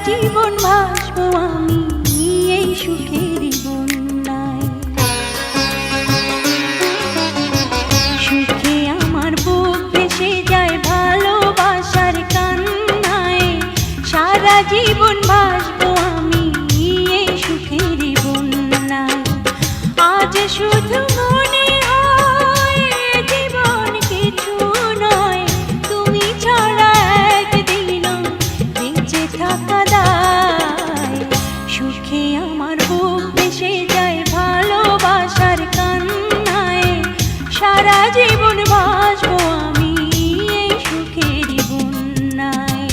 জীবন ভাসবো আমি এই সুখের বন্যায়। সুখে আমার বুক ভেসে যায় ভালোবাসার কান্নায়, সারা জীবন ভাসবো আমি এই সুখের বন্যায়। আজ শুধু মনে হয় জীবন কিছু নয়, তুমি ছাড়া একদিনও বেঁচে থাকা দায়। সুখে আমার বুক ভেসে যায় ভালোবাসার কান্নায়, সারা জীবন ভাসবো আমি এই সুখের বন্যায়।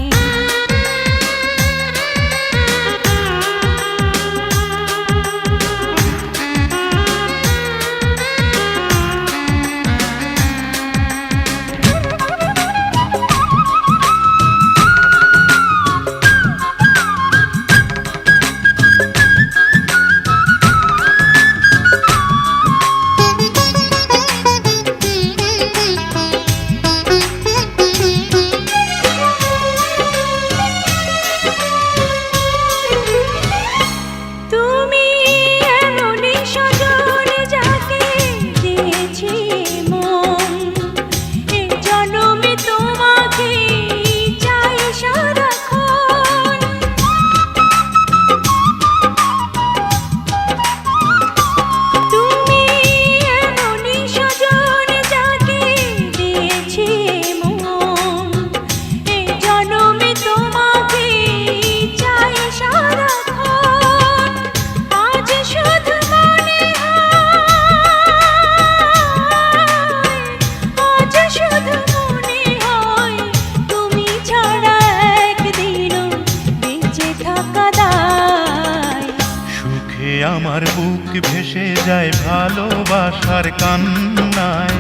আমার বুক ভেসে যায় ভালোবাসার কান্নায়,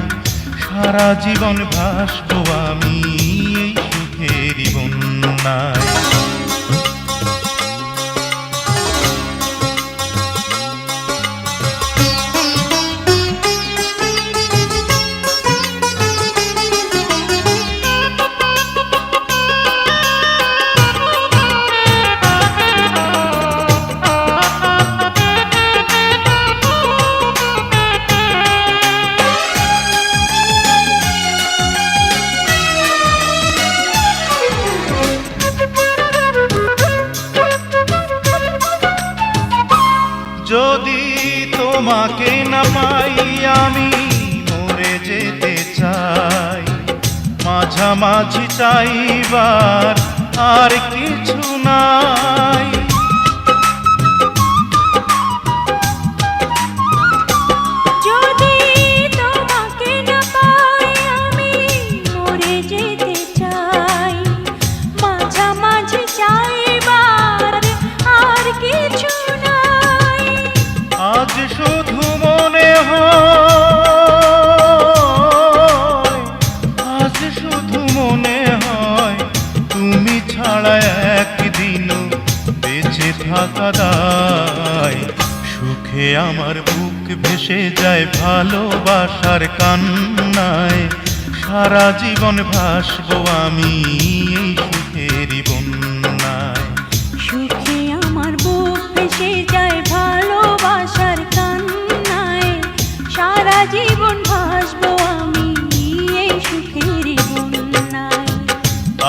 সারা জীবন ভাসবো আমি এই সুখের বন্যায়। যদি তোমাকে না পাই আমি মরে যেতে চাই, মাঝামাঝি চাইবার আর কিছু নাই। যদি তোমাকে না পাই আমি মরে যেতে চাই, মাঝামাঝি চাইবার আর কিছু নাই। আজ শুধু মনে হয়, আজ শুধু মনে হয় তুমি ছাড়া একদিনও বেঁচে থাকা দায়। সুখে আমার বুক ভেসে যায় ভালোবাসার কান্নায়, সারা জীবন ভাসবো আমি এই সুখের বন্যায়। সুখে আমার বুক ভেসে যায় ভালোবাসার কান্নায়, সারা জীবন ভাসবো আমি এই সুখের বন্যায়।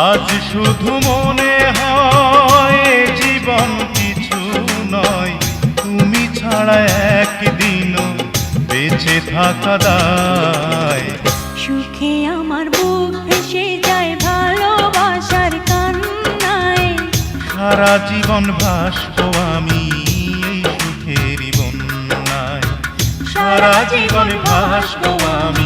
আজ শুধু মনে হয় জীবন কিছু নয়, তুমি ছাড়া একদিনও বেঁচে থাকা দায়। সুখে আমার বুক ভেসে যায় ভালোবাসার কান্নায়, সারা জীবন ভাসবো আমি এই সুখের বন্যায়। সারা জীবন ভাসবো আমি